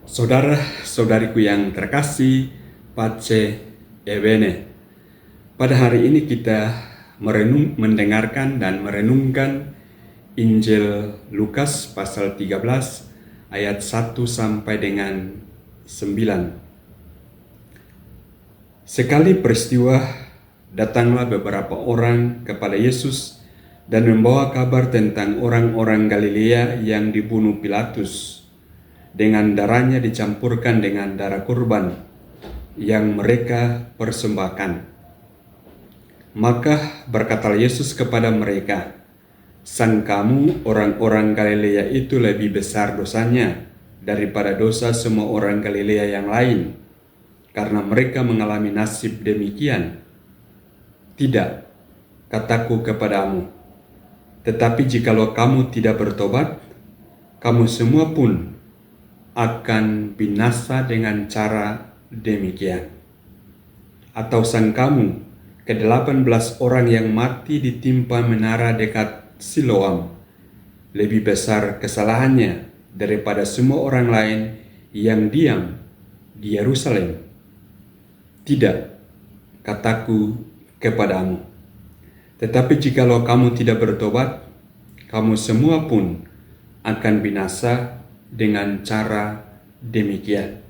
Saudara-saudariku yang terkasih, Pace Ebene. Pada hari ini kita mendengarkan dan merenungkan Injil Lukas pasal 13 ayat 1 sampai dengan 9. Sekali peristiwa, datanglah beberapa orang kepada Yesus dan membawa kabar tentang orang-orang Galilea yang dibunuh Pilatus, dengan darahnya dicampurkan dengan darah kurban yang mereka persembahkan. Maka berkata Yesus kepada mereka, "Sangkamu orang-orang Galilea itu lebih besar dosanya daripada dosa semua orang Galilea yang lain, karena mereka mengalami nasib demikian? Tidak, kataku kepadamu, tetapi jikalau kamu tidak bertobat, kamu semua pun akan binasa dengan cara demikian. Atau sangkamu ke-18 orang yang mati ditimpa menara dekat Siloam lebih besar kesalahannya daripada semua orang lain yang diam di Yerusalem? Tidak, kataku kepadamu. Tetapi jikalau kamu tidak bertobat, kamu semua pun akan binasa dengan cara demikian."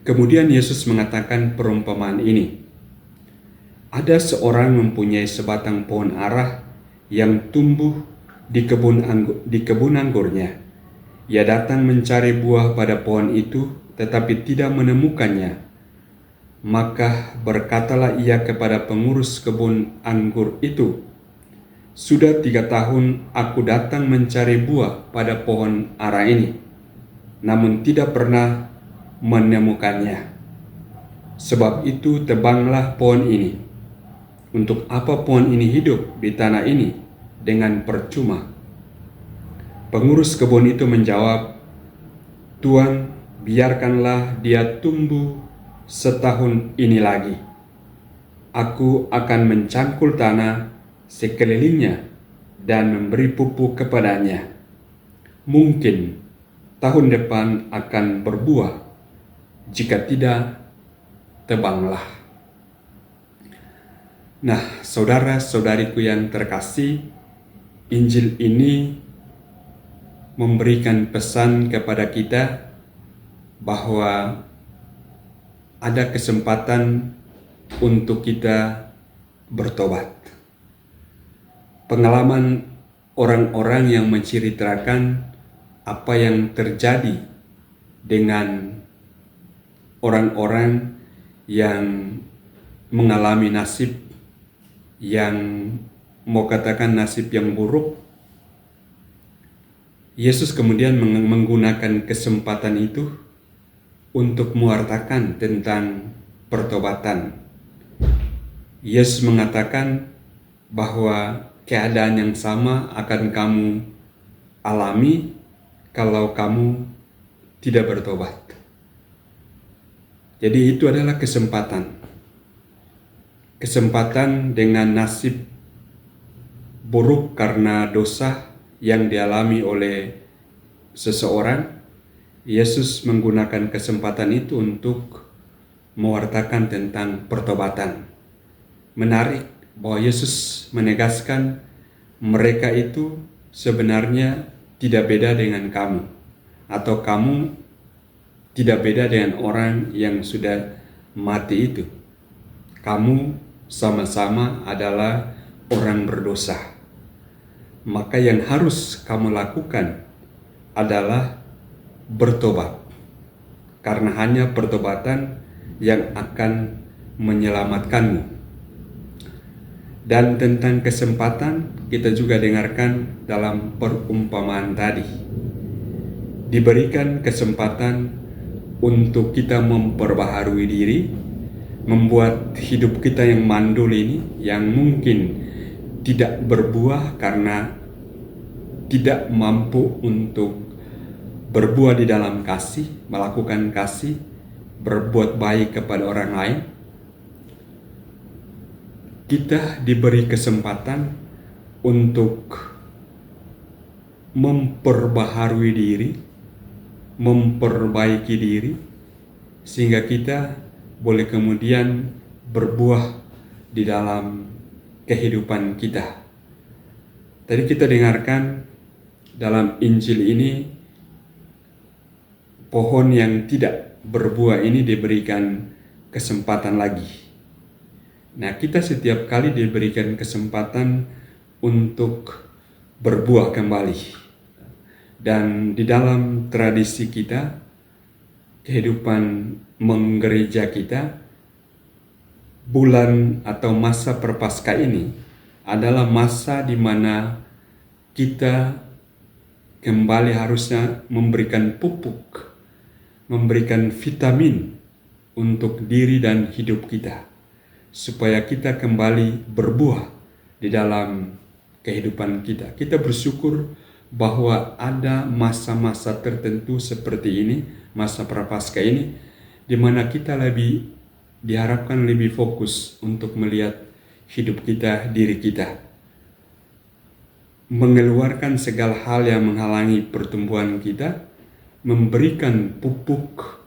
Kemudian Yesus mengatakan perumpamaan ini. Ada seorang mempunyai sebatang pohon ara yang tumbuh di kebun anggurnya. Ia datang mencari buah pada pohon itu, tetapi tidak menemukannya. Maka berkatalah ia kepada pengurus kebun anggur itu, "Sudah 3 tahun aku datang mencari buah pada pohon ara ini, namun tidak pernah menemukannya. Sebab itu tebanglah pohon ini. Untuk apa pohon ini hidup di tanah ini dengan percuma?" Pengurus kebun itu menjawab, "Tuan, biarkanlah dia tumbuh setahun ini lagi. Aku akan mencangkul tanah sekelilingnya dan memberi pupuk kepadanya. Mungkin tahun depan akan berbuah, jika tidak, tebanglah." Nah, saudara-saudariku yang terkasih, Injil ini memberikan pesan kepada kita bahwa ada kesempatan untuk kita bertobat. Pengalaman orang-orang yang menceritakan apa yang terjadi dengan orang-orang yang mengalami nasib yang mau katakan nasib yang buruk. Yesus kemudian menggunakan kesempatan itu untuk mewartakan tentang pertobatan. Yesus mengatakan bahwa keadaan yang sama akan kamu alami kalau kamu tidak bertobat. Jadi itu adalah kesempatan dengan nasib buruk karena dosa yang dialami oleh seseorang. Yesus menggunakan kesempatan itu untuk mewartakan tentang pertobatan. Menarik bahwa Yesus menegaskan mereka itu sebenarnya tidak beda dengan kamu, atau kamu tidak beda dengan orang yang sudah mati itu. Kamu sama-sama adalah orang berdosa. Maka yang harus kamu lakukan adalah bertobat, karena hanya pertobatan yang akan menyelamatkanmu. Dan tentang kesempatan, kita juga dengarkan dalam perumpamaan tadi. Diberikan kesempatan untuk kita memperbaharui diri, membuat hidup kita yang mandul ini, yang mungkin tidak berbuah karena tidak mampu untuk berbuah di dalam kasih, melakukan kasih, berbuat baik kepada orang lain. Kita diberi kesempatan untuk memperbaharui diri, memperbaiki diri, sehingga kita boleh kemudian berbuah di dalam kehidupan kita. Tadi kita dengarkan dalam Injil ini, pohon yang tidak berbuah ini diberikan kesempatan lagi. Nah, kita setiap kali diberikan kesempatan untuk berbuah kembali. Dan di dalam tradisi kita, kehidupan menggereja kita, bulan atau masa Prapaskah ini adalah masa di mana kita kembali harusnya memberikan pupuk, memberikan vitamin untuk diri dan hidup kita, supaya kita kembali berbuah di dalam kehidupan kita. Kita bersyukur bahwa ada masa-masa tertentu seperti ini, masa Prapaskah ini, di mana kita diharapkan lebih fokus untuk melihat hidup kita, diri kita, mengeluarkan segala hal yang menghalangi pertumbuhan kita, memberikan pupuk,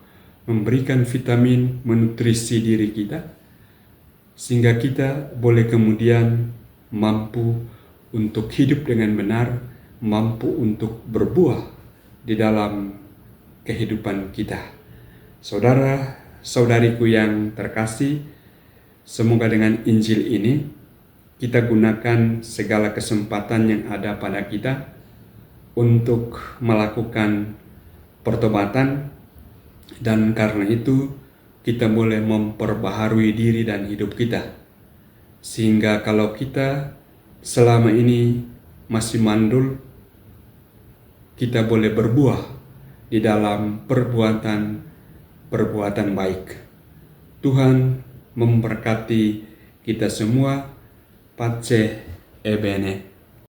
memberikan vitamin, menutrisi diri kita, sehingga kita boleh kemudian mampu untuk hidup dengan benar, mampu untuk berbuah di dalam kehidupan kita. Saudara-saudariku yang terkasih, semoga dengan Injil ini kita gunakan segala kesempatan yang ada pada kita untuk melakukan pertobatan, dan karena itu kita boleh memperbaharui diri dan hidup kita, sehingga kalau kita selama ini masih mandul, kita boleh berbuah di dalam perbuatan baik. Tuhan memberkati kita semua. Pace e bene.